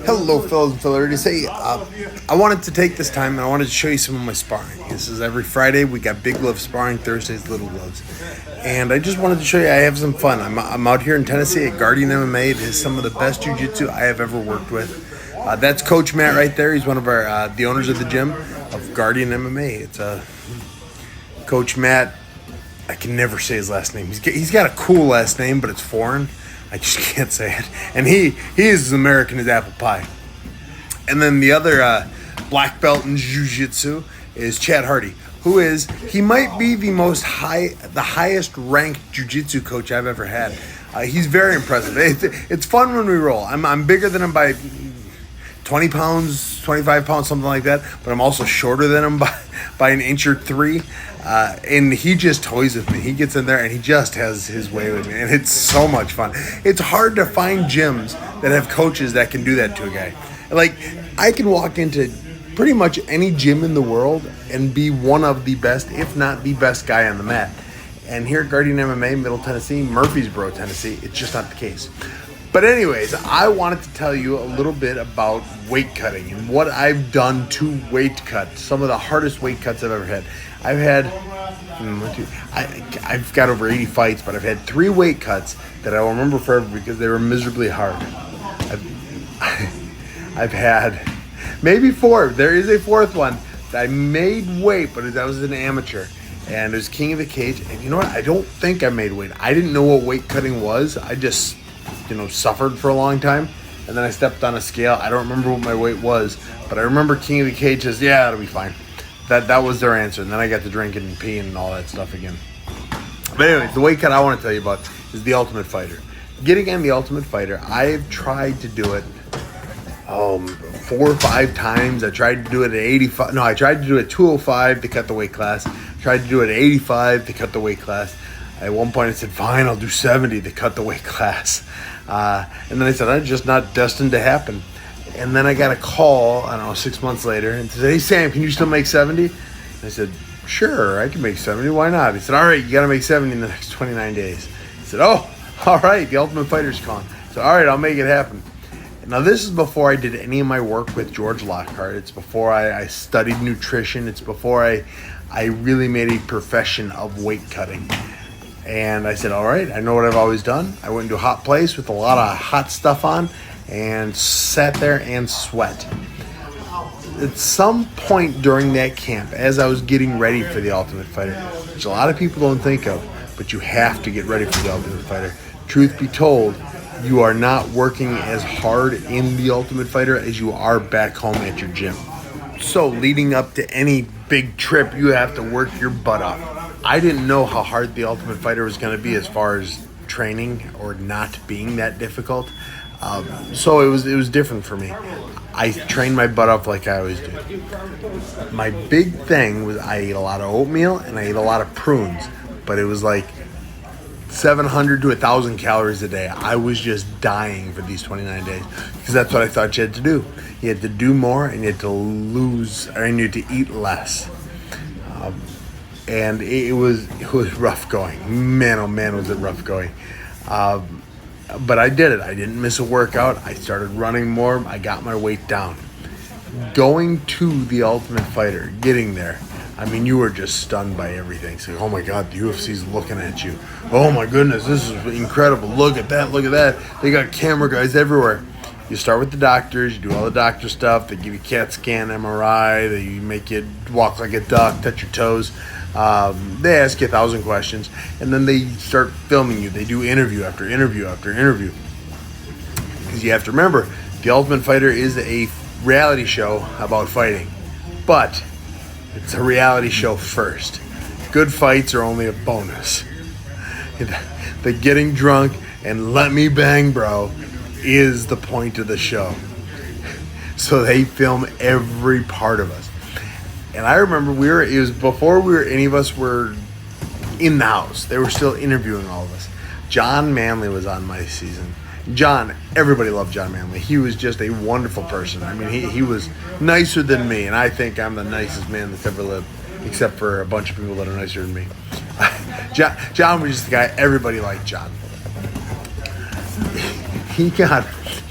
Hello, fellows and fellas. Hey, I wanted to take this time and I wanted to show you some of my sparring. This is every Friday. We got big glove sparring, Thursdays little gloves. And I just wanted to show you I have some fun. I'm out here in Tennessee at Guardian MMA. It is some of the best jiu-jitsu I have ever worked with. That's Coach Matt right there. He's one of our the owners of the gym of Guardian MMA. It's Coach Matt. I can never say his last name. He's got a cool last name, but it's foreign. I just can't say it. And he is as American as apple pie. And then the other black belt in jiu-jitsu is Chad Hardy, he might be the highest ranked jiu-jitsu coach I've ever had. He's very impressive. It's fun when we roll. I'm bigger than him by 20 pounds, 25 pounds, something like that. But I'm also shorter than him by an inch or three. And he just toys with me. He gets in there and he just has his way with me. And it's so much fun. It's hard to find gyms that have coaches that can do that to a guy. Like, I can walk into pretty much any gym in the world and be one of the best, if not the best guy on the mat. And here at Guardian MMA, Middle Tennessee, Murfreesboro, Tennessee, it's just not the case. But anyways, I wanted to tell you a little bit about weight cutting and what I've done to weight cut. Some of the hardest weight cuts I've ever had. I've got over 80 fights, but I've had 3 weight cuts that I will remember forever because they were miserably hard. I've had maybe 4. There is a 4th one that I made weight, but that was an amateur. And it was King of the Cage. And you know what? I don't think I made weight. I didn't know what weight cutting was. I just, suffered for a long time. And then I stepped on a scale. I don't remember what my weight was, but I remember King of the Cage says, yeah, it'll be fine. That was their answer. And then I got to drinking and peeing and all that stuff again. But anyways, the weight cut I want to tell you about is the Ultimate Fighter. Getting on the Ultimate Fighter, I've tried to do it 4 or 5 times. I tried to do it at 85. No, I tried to do it at 205 to cut the weight class. Tried to do it at 85 to cut the weight class. At one point I said, fine, I'll do 70 to cut the weight class. And then I said, I'm just not destined to happen. And then I got a call, 6 months later, and said, hey, Sam, can you still make 70? And I said, sure, I can make 70. Why not? He said, all right, you got to make 70 in the next 29 days. I said, oh, all right, the Ultimate Fighter's calling. So, all right, I'll make it happen. Now, this is before I did any of my work with George Lockhart. It's before I studied nutrition. It's before I really made a profession of weight cutting. And I said, all right, I know what I've always done. I went into a hot place with a lot of hot stuff on and sat there and sweat. At some point during that camp, as I was getting ready for the Ultimate Fighter, which a lot of people don't think of, but you have to get ready for the Ultimate Fighter. Truth be told, you are not working as hard in the Ultimate Fighter as you are back home at your gym. So leading up to any big trip, you have to work your butt off. I didn't know how hard the Ultimate Fighter was going to be as far as training or not being that difficult. So it was different for me. I trained my butt off like I always do. My big thing was I ate a lot of oatmeal and I ate a lot of prunes, but it was like 700 to 1,000 calories a day. I was just dying for these 29 days because that's what I thought you had to do. You had to do more and you had to you had to eat less. And it was rough going. Man, oh man, was it rough going. But I did it. I didn't miss a workout. I started running more. I got my weight down. Going to the Ultimate Fighter, getting there, you were just stunned by everything. So, oh my God, the UFC's looking at you. Oh my goodness, this is incredible. Look at that, look at that. They got camera guys everywhere. You start with the doctors, you do all the doctor stuff. They give you CAT scan, MRI. They make you walk like a duck, touch your toes. They ask you 1,000 questions, and then they start filming you. They do interview after interview after interview. Because you have to remember, The Ultimate Fighter is a reality show about fighting, but it's a reality show first. Good fights are only a bonus. The getting drunk and let me bang, bro, is the point of the show. So they film every part of us. And I remember it was before any of us were in the house. They were still interviewing all of us. John Manley was on my season. John, everybody loved John Manley. He was just a wonderful person. He was nicer than me, and I think I'm the nicest man that's ever lived, except for a bunch of people that are nicer than me. John was just the guy, everybody liked John. He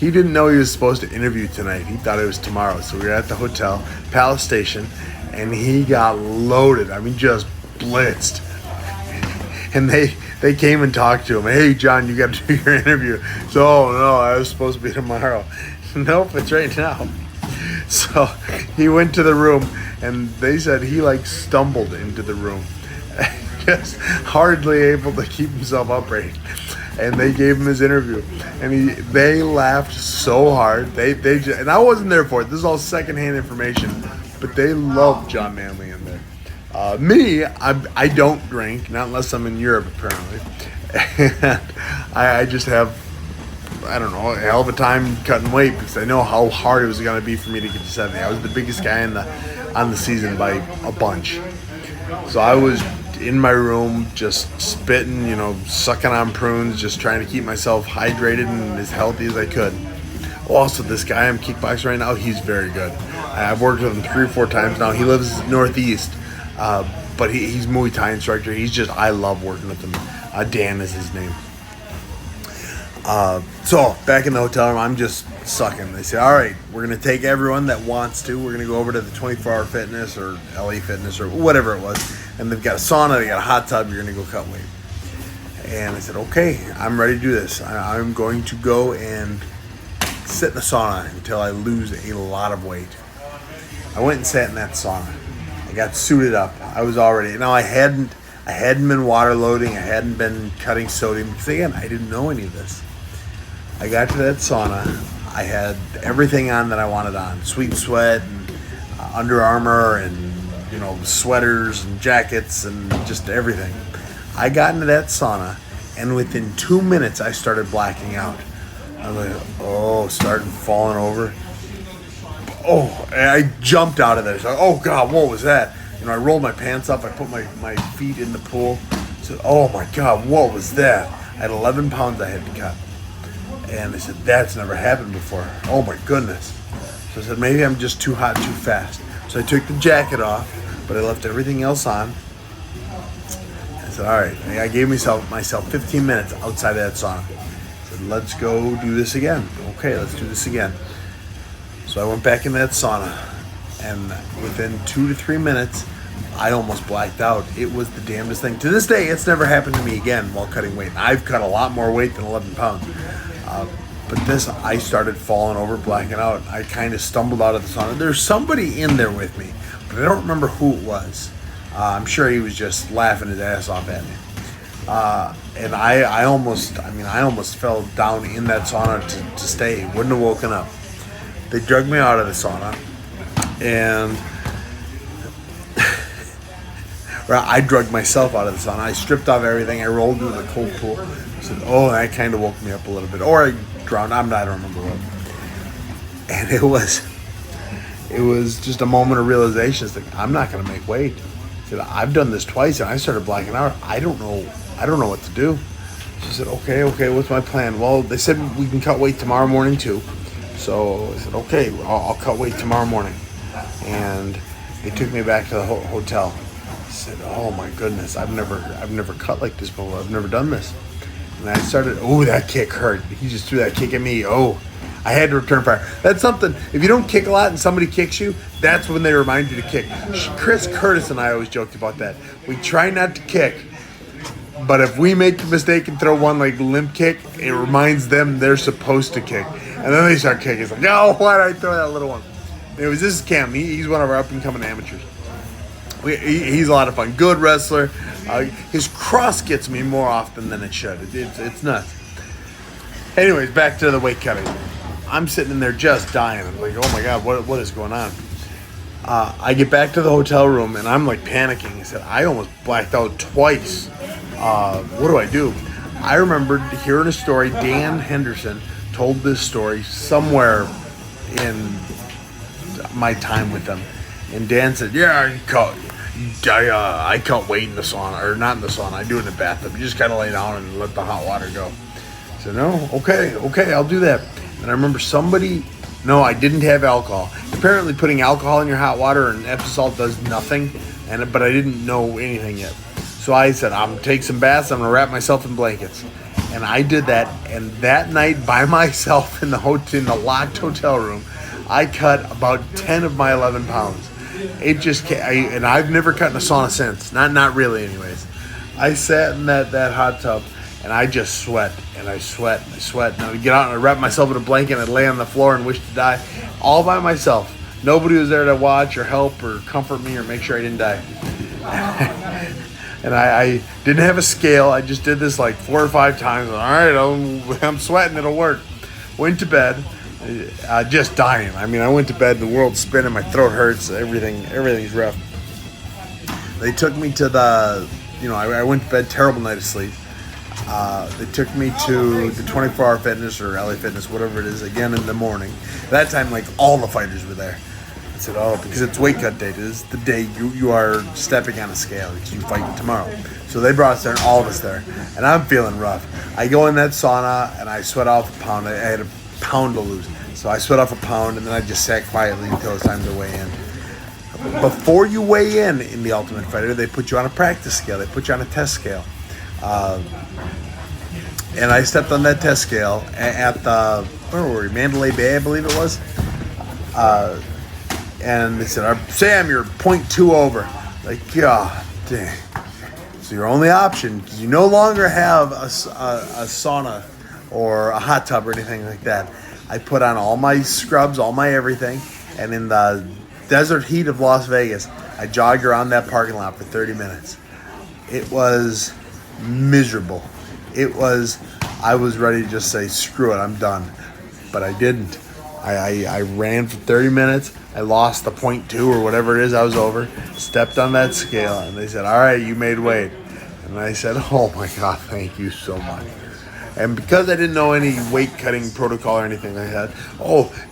He didn't know he was supposed to interview tonight. He thought it was tomorrow. So we were at the hotel, Palace Station, and he got loaded. I mean, just blitzed. And they came and talked to him. Hey, John, you got to do your interview. So, oh, no, I was supposed to be tomorrow. Nope, it's right now. So he went to the room, and they said he like stumbled into the room, just hardly able to keep himself upright. And they gave him his interview, and they laughed so hard. And I wasn't there for it. This is all secondhand information, but they loved John Manley in there. Me, I don't drink, not unless I'm in Europe, apparently. And I just have, I don't know, a hell of a time cutting weight because I know how hard it was going to be for me to get to 70. I was the biggest guy on the season by a bunch. So I was in my room just spitting, sucking on prunes, just trying to keep myself hydrated and as healthy as I could. Also, this guy I'm kickboxing right now, he's very good. I've worked with him 3 or 4 times now. He lives northeast, but he's Muay Thai instructor. I love working with him. Dan is his name. So back in the hotel room, I'm just sucking. They say, all right, we're going to take everyone that wants to. We're going to go over to the 24-hour fitness or LA fitness or whatever it was. And they've got a sauna, they got a hot tub, you're going to go cut weight. And I said, okay, I'm ready to do this. I'm going to go and sit in the sauna until I lose a lot of weight. I went and sat in that sauna. I got suited up. I was already, I hadn't been water loading. I hadn't been cutting sodium. Because again, I didn't know any of this. I got to that sauna. I had everything on that I wanted on. Sweet Sweat and Under Armour and, sweaters and jackets and just everything. I got into that sauna, and within 2 minutes, I started blacking out. I was like, starting falling over. Oh, and I jumped out of there. So, oh, God, what was that? I rolled my pants up. I put my feet in the pool. I said, oh, my God, what was that? I had 11 pounds I had to cut. And I said, that's never happened before. Oh, my goodness. So I said, maybe I'm just too hot too fast. So I took the jacket off, but I left everything else on. I said, all right. I gave myself 15 minutes outside of that sauna. I said, let's go do this again. Okay, let's do this again. So I went back in that sauna, and within 2 to 3 minutes, I almost blacked out. It was the damnedest thing. To this day, it's never happened to me again while cutting weight. I've cut a lot more weight than 11 pounds. But this, I started falling over, blacking out. I kind of stumbled out of the sauna. There's somebody in there with me, but I don't remember who it was. I'm sure he was just laughing his ass off at me. And I almost fell down in that sauna to stay. Wouldn't have woken up. They dragged me out of the sauna, and I drugged myself out of the sauna. I stripped off everything. I rolled into the cold pool. I said, that kind of woke me up a little bit. Or I drowned. I don't remember what. And it was just a moment of realization. It's like, I'm not going to make weight. I said, I've done this twice, and I started blacking out. I don't know what to do. She said, okay, what's my plan? Well, they said we can cut weight tomorrow morning too. So I said, okay, I'll cut weight tomorrow morning. And they took me back to the hotel. I said, oh my goodness, I've never cut like this before. I've never done this. And I started, that kick hurt. He just threw that kick at me. I had to return fire. That's something, if you don't kick a lot and somebody kicks you, that's when they remind you to kick. Chris Curtis and I always joked about that. We try not to kick, but if we make a mistake and throw one like limp kick, it reminds them they're supposed to kick. And then they start kicking. It's like, why did I throw that little one? Anyways, this is Cam. He's one of our up-and-coming amateurs. He's a lot of fun. Good wrestler. His cross gets me more often than it should. It's nuts. Anyways, back to the weight cutting. I'm sitting in there just dying. I'm like, oh my God, what is going on? I get back to the hotel room, and I'm like panicking. I said, I almost blacked out twice. What do I do? I remembered hearing a story. Dan Henderson told this story somewhere in my time with them. And Dan said, I cut weight in the sauna, or not in the sauna. I do it in the bathtub. You just kind of lay down and let the hot water go. I said, no, okay, I'll do that. And I remember I didn't have alcohol. Apparently putting alcohol in your hot water and Epsom salt does nothing, but I didn't know anything yet. So I said, I'm going to take some baths. I'm going to wrap myself in blankets. And I did that, and that night by myself in the locked hotel room, I cut about 10 of my 11 pounds. It just and I've never cut in a sauna since. Not really, anyways. I sat in that hot tub, and I just sweat, and I sweat, and I sweat. And I would get out and I'd wrap myself in a blanket, and I'd lay on the floor and wish to die, all by myself. Nobody was there to watch or help or comfort me or make sure I didn't die. And I didn't have a scale. I just did this like 4 or 5 times. All right, I'm sweating. It'll work. Went to bed, just dying. I mean, I went to bed. The world's spinning. My throat hurts. Everything's rough. They took me to I went to bed. Terrible night of sleep. They took me to the 24-hour fitness or LA Fitness, whatever it is, again in the morning. That time, like, all the fighters were there. I said, because it's weight cut day. This is the day you are stepping on a scale because you fight tomorrow. So they brought us there, and all of us there. And I'm feeling rough. I go in that sauna, and I sweat off a pound. I had a pound to lose. So I sweat off a pound, and then I just sat quietly until it's time to weigh in. Before you weigh in The Ultimate Fighter, they put you on a practice scale. They put you on a test scale. And I stepped on that test scale at the, where were we, Mandalay Bay, I believe it was. And they said, Sam, you're 0.2 over. Like, God dang. So your only option, because you no longer have a sauna or a hot tub or anything like that. I put on all my scrubs, all my everything, and in the desert heat of Las Vegas, I jogged around that parking lot for 30 minutes. It was miserable. I was ready to just say, screw it, I'm done. But I didn't. I ran for 30 minutes. I lost the 0.2 or whatever it is. I was over. Stepped on that scale, and they said, all right, you made weight. And I said, oh, my God, thank you so much. And because I didn't know any weight-cutting protocol or anything like that,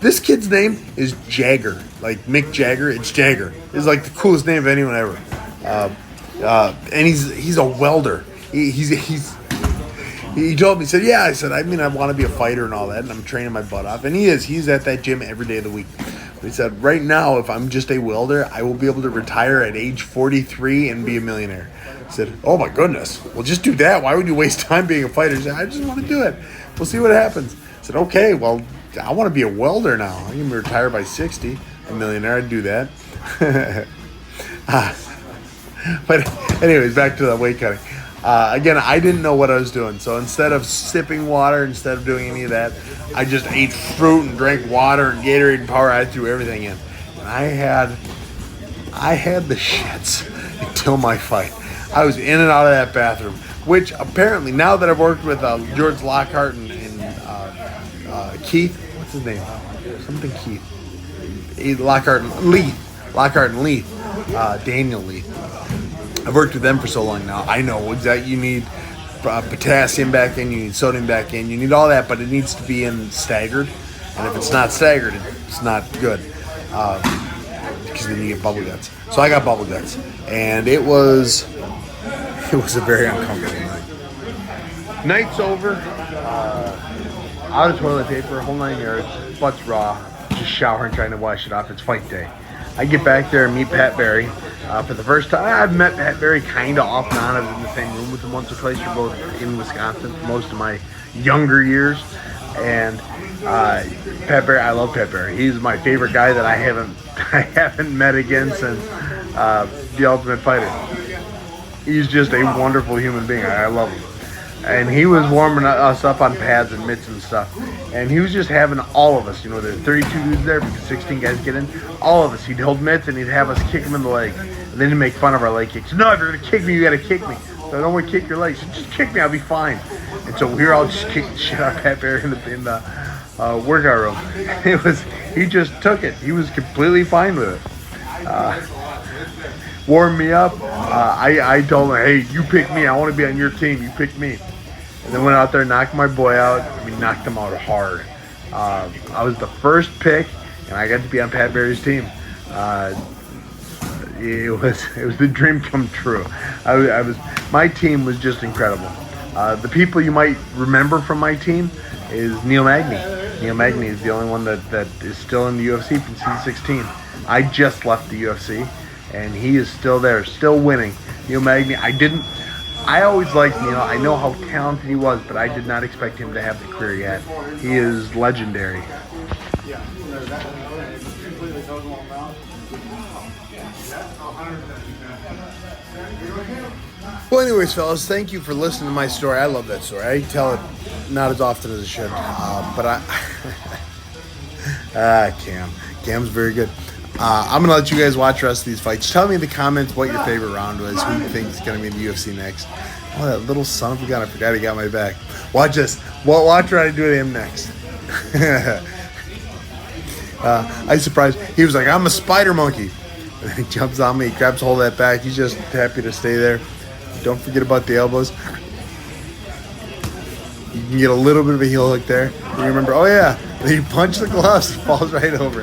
this kid's name is Jagger. Like Mick Jagger, it's Jagger. It's like the coolest name of anyone ever. And he's a welder. He told me, he said, yeah. I said, I want to be a fighter and all that, and I'm training my butt off. And he is. He's at that gym every day of the week. But he said, right now, if I'm just a welder, I will be able to retire at age 43 and be a millionaire. I said, oh, my goodness. Well, just do that. Why would you waste time being a fighter? He said, I just want to do it. We'll see what happens. I said, okay, well, I want to be a welder now. I can retire by 60, a millionaire. I'd do that. But anyways, back to the weight cutting. Again, I didn't know what I was doing. So instead of sipping water, instead of doing any of that, I just ate fruit and drank water and Gatorade and Power. I threw everything in. And I had the shits until my fight. I was in and out of that bathroom, which apparently, now that I've worked with George Lockhart and Keith, what's his name? Something Keith. Lockhart and Leith. Daniel Leith. I've worked with them for so long now. I know exactly. You need potassium back in, you need sodium back in, you need all that, but it needs to be in staggered. And if it's not staggered, it's not good. Because then you get bubble guts. So I got bubble guts. And it was a very uncomfortable night. Night's over. Out of toilet paper, whole 9 yards, butt's raw, just showering, trying to wash it off. It's fight day. I get back there and meet Pat Barry for the first time. I've met Pat Barry kind of off and on. I was in the same room with him once or twice. We're both in Wisconsin for most of my younger years. And Pat Barry, I love Pat Barry. He's my favorite guy that I haven't met again since The Ultimate Fighter. He's just a wonderful human being. I love him. And he was warming us up on pads and mitts and stuff. And he was just having all of us, there are 32 dudes there because 16 guys get in. All of us, he'd hold mitts and he'd have us kick him in the leg. And then he'd make fun of our leg kicks. No, if you're going to kick me, you got to kick me. So I don't want to kick your legs. So just kick me, I'll be fine. And so we were all just kicking shit out of Pat Barry in the workout room. He just took it. He was completely fine with it. Warmed me up. I told him, hey, you pick me. I want to be on your team. You pick me. And then went out there, knocked my boy out. We knocked him out hard. I was the first pick, and I got to be on Pat Barry's team. It was the dream come true. My team was just incredible. The people you might remember from my team is Neil Magny. Neil Magny is the only one that is still in the UFC from season 16. I just left the UFC, and he is still there, still winning. Neil Magny, I always liked, I know how talented he was, but I did not expect him to have the career he had. He is legendary. Well, anyways, fellas, thank you for listening to my story. I love that story. I tell it not as often as I should, but Cam's very good. I'm gonna let you guys watch the rest of these fights. Tell me in the comments what your favorite round was. Who you think is gonna be in the UFC next? Oh, that little son of a gun! I forgot he got my back. Watch this. Watch what I do to him next. I surprised. He was like, "I'm a spider monkey." And then he jumps on me. He grabs hold of that back. He's just happy to stay there. Don't forget about the elbows. You can get a little bit of a heel hook there. You remember, oh yeah, and then you punch the gloves, it falls right over.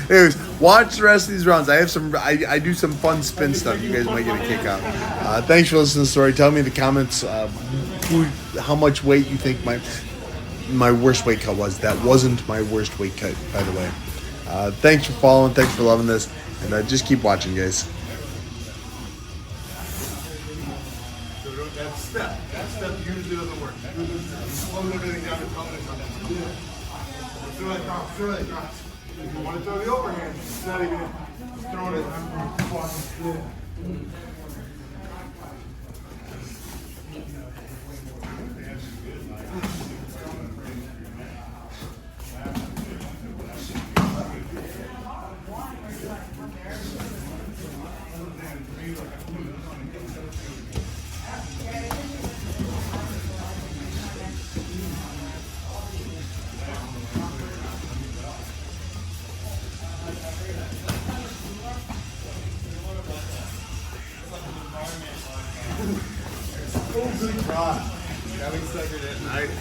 Anyways, watch the rest of these rounds. I have I do some fun spin stuff you guys might get a kick out. Thanks for listening to the story. Tell me in the comments how much weight you think my worst weight cut was. That wasn't my worst weight cut, by the way. Thanks for following. Thanks for loving this. And just keep watching, guys. That step usually doesn't work. Slow everything down and tell it on that. Throw that cross. If you want to throw the overhand, it's not even throwing it. Oh, good God. Having suckered at night.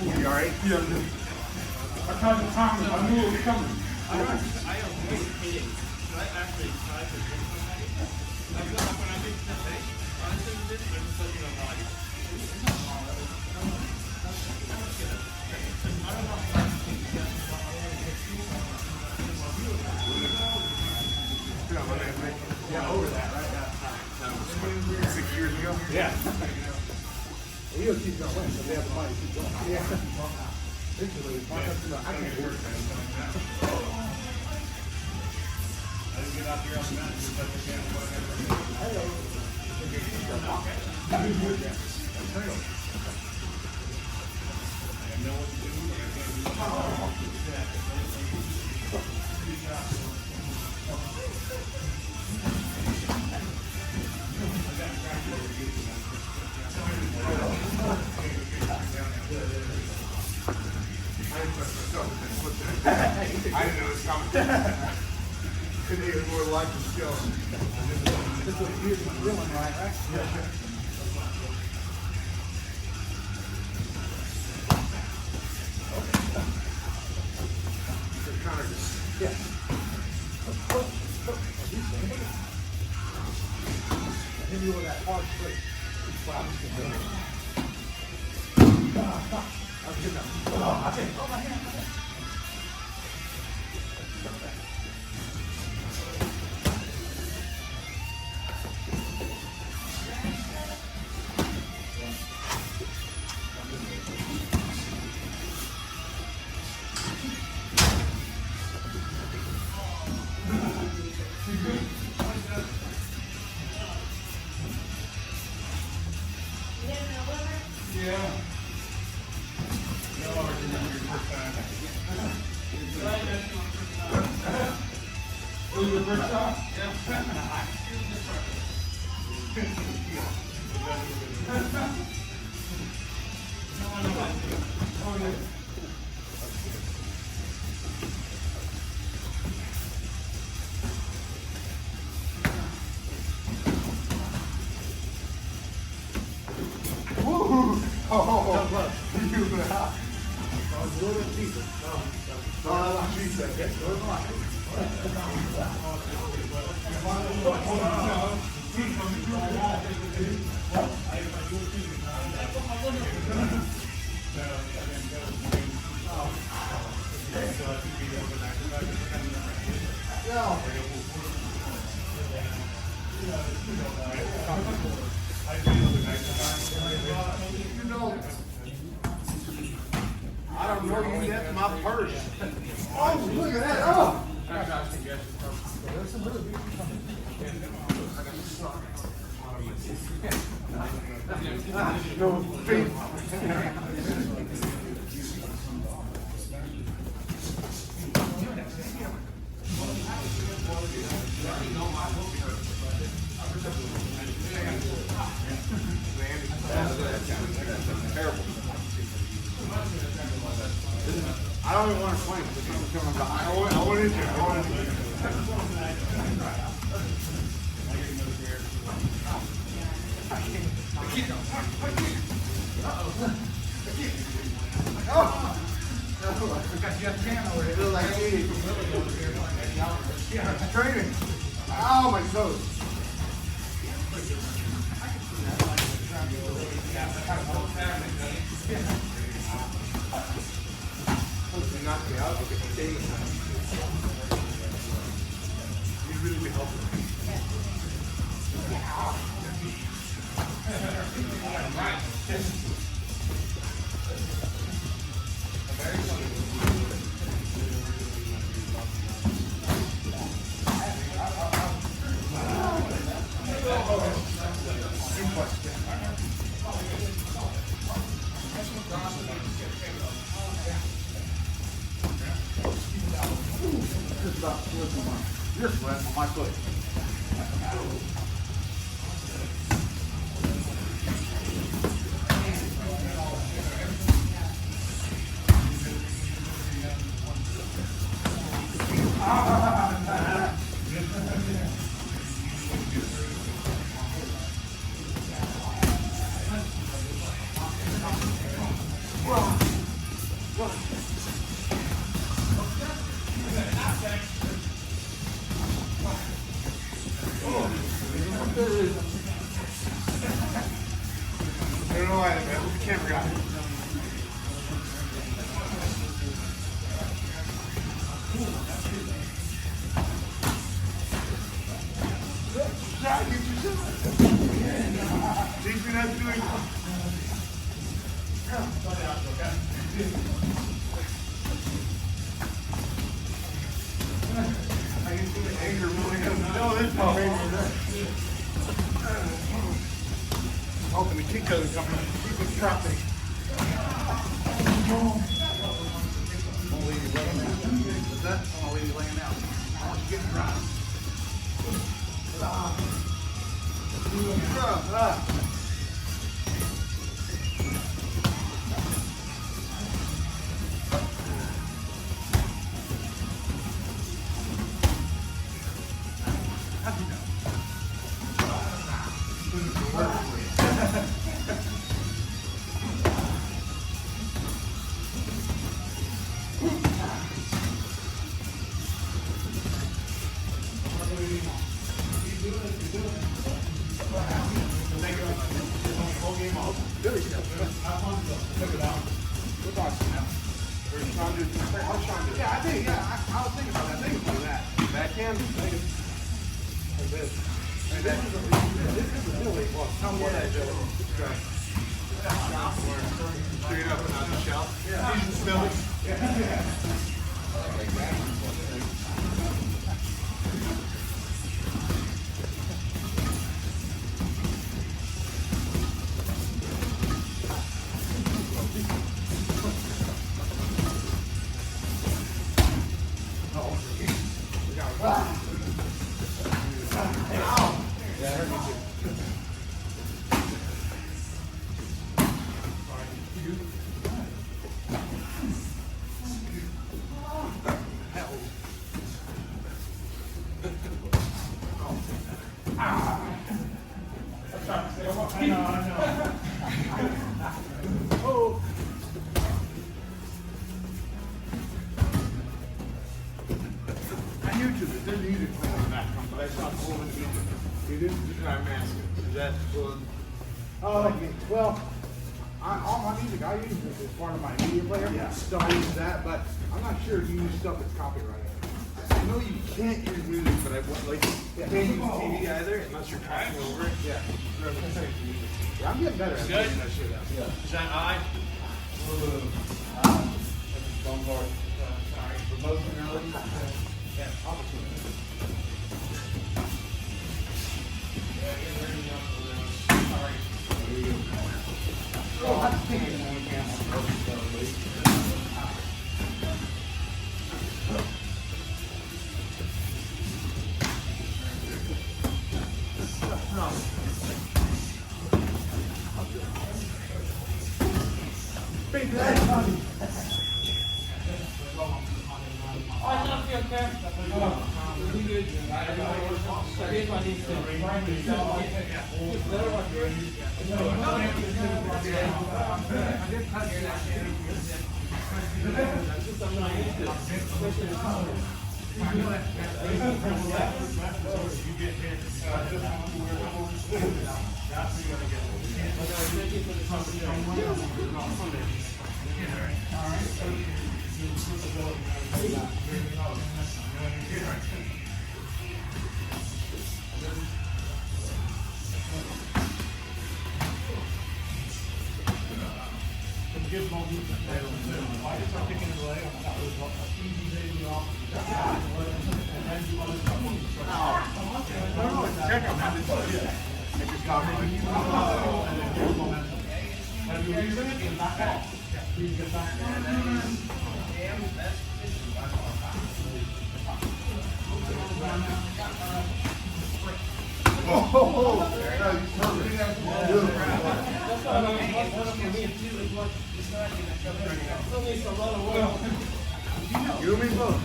You all right? Yeah, I'm good. I tried to time it. I knew it was coming. I am hesitating. I actually tried to drink something. I feel like when I get to the face, I shouldn't have been, but it's like, like, I don't know. Yeah, over that, right? Yeah. 6 years ago? Yeah. He'll keep going, so they have the money to keep going. Yeah. Eventually, I can't do it. I didn't get out here on the mountain because I can't do whatever. I know what to do. I didn't know it was coming. Couldn't even more like the skill. This was a huge one, right? Yeah. Conor just, yeah. Hit you with that hard straight. Wow. That's good enough. Oh, I think. Oh, my hand. Yeah. No, I remember your first time. It was your first time? Yeah. I don't know you get my purse. Oh, look at that. Oh. No feet. Terrible. I don't even want to swing. I want into it. I want into it. Oh! You got tan over here. Feels like it's training. Ow, my toes. You knocked me out. You'd really be helpful. This one on my foot. I don't know why, man. Who's the camera guy? Teach me not to do it. I can see the anger really coming. No, this is anger. Hoping the kick doesn't come in. Keep it dropping. Won't leave you laying down. What's that? I won't leave you laying down. I want you to get dropped. How'd you know? Yeah, I think, I was thinking about that. Think about that. Backhand, like this. This is really well. Tell me what I do. Straight up and out the shell. Yeah. He's still. Yeah. You do? I'm asking. Is that one? Well, all my music I use is part of my media player. Yeah. So I use that, but I'm not sure if you use stuff that's copyrighted. I know you can't use music, but you can't use TV either unless you're talking over it. Yeah. I'm getting better at Good. figuring that shit out. Is that I? Sorry. Promotionality. Yeah, opportunity. Oh, I'm thinking when we can. Big leg. Oh, I don't feel okay. Really good. This one needs to remind me. You and me both.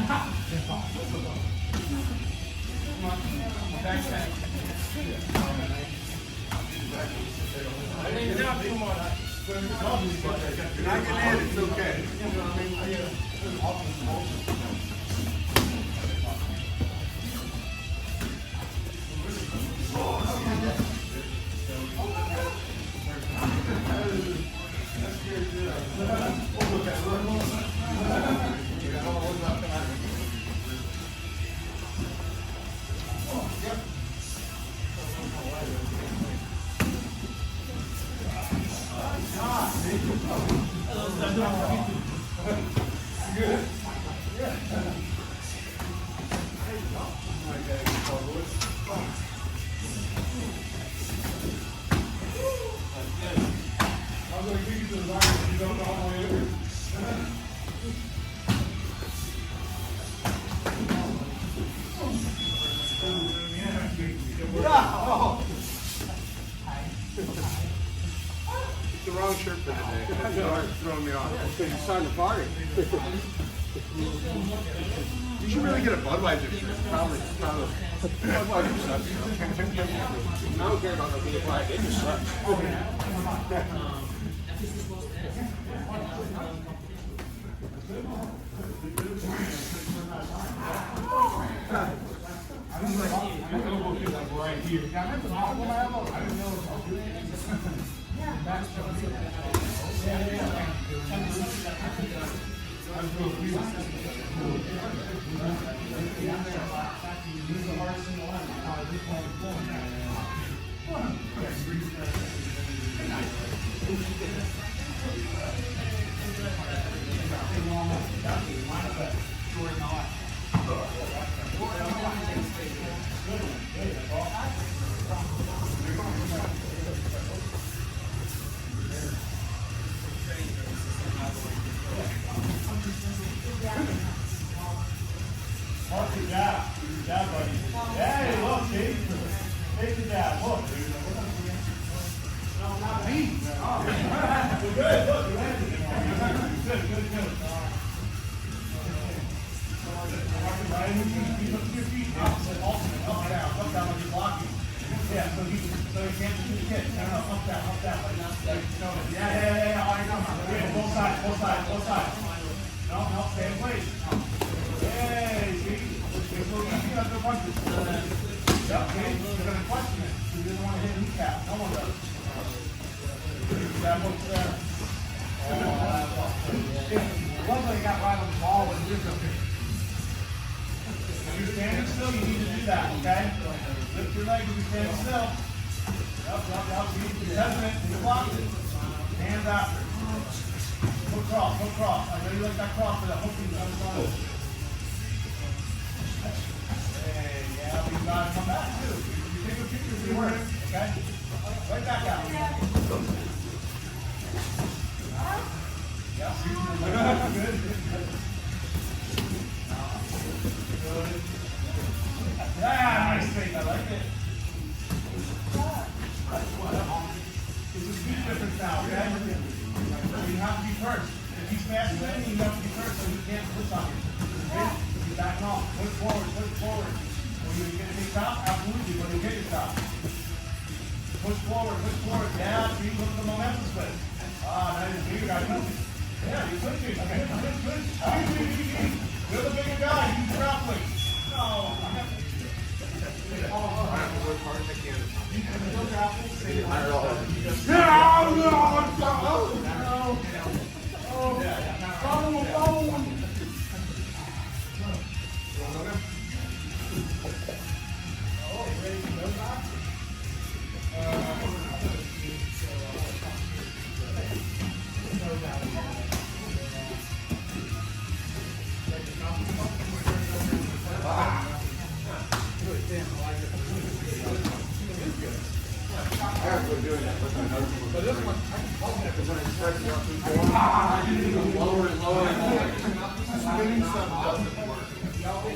You're not getting in, it's okay. It's the wrong shirt for today. It's throwing me off. Because you signed the party. You should really get a Budweiser shirt. Probably. Budweiser sucks. I don't care about the beer fight. They just suck. Right here. I didn't know Yeah, buddy. Hey, look, see? Take the jab. Look. No, not me. Oh. Good. Look, you landed it. Good. Right in the feet. He looks at your feet. Ultimate. Up, down, like you're blocking. Yeah, so he can't do the kick. No, up, down. Yeah. All right, come on. Both sides. No, stay in place. Hey, see? So easy on the punches. Yep, see? You're going to question it. You didn't want to hit kneecap. No one does. That looks there. Luckily, I got right on the ball when you're jumping. If you're standing still, you need to do that, okay? Lift your leg if you're standing still. Yep. Be hesitant. You block it. Hands after. Go cross. I know you like that cross, but that hook is on the side. Hey, yeah, we gotta come back too. You take a picture of your work, okay? Right back out. Yeah. Good. Yeah, nice thing. I like it. It's a speed difference now, okay? You have to be first. If he's faster than you, you have to be first, so you can't push on you. Okay? You're backing off. Push forward. When you get a stop, absolutely, but you get your stop. Push forward. Yeah, see, look at the momentum split. That is bigger guy. Yeah, you're pushing. Okay, good. You're the bigger guy. He's grappling. No.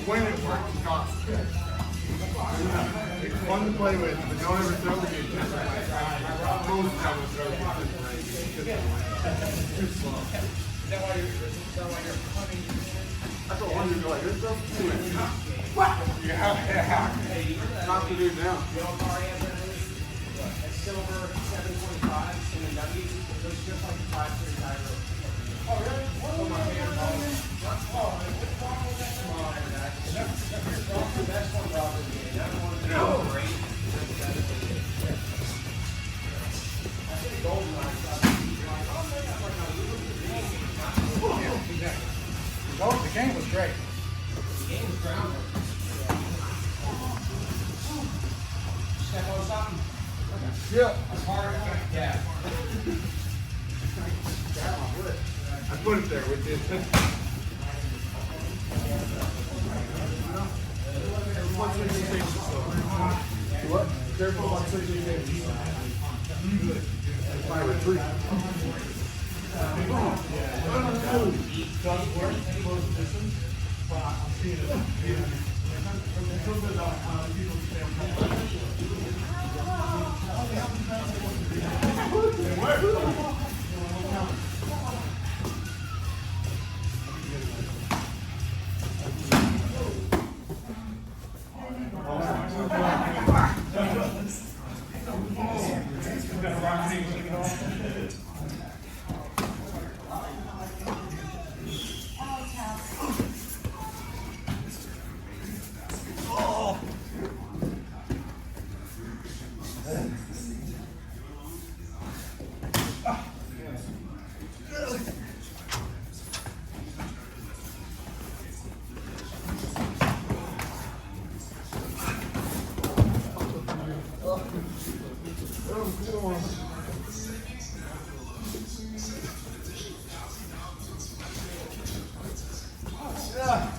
When it works, it's constant. It's fun to play with, but don't ever throw it in. Most time we throw That's what one you're like, this stuff. What? Yeah. Not to do now. Silver 725 in the W. It looks just like a 5-3 gyro. Oh, really? What my hand that's the best one, Robert. That one is great. I think Golden Eye The game was great. The game was grounded. Step on something. Yeah. As hard as I can. Yeah. I put it there with this. What? Careful about switching things. My retreat. Does work in close distance, but I'm seeing it. Until the people stay on top of it. It works. Yeah.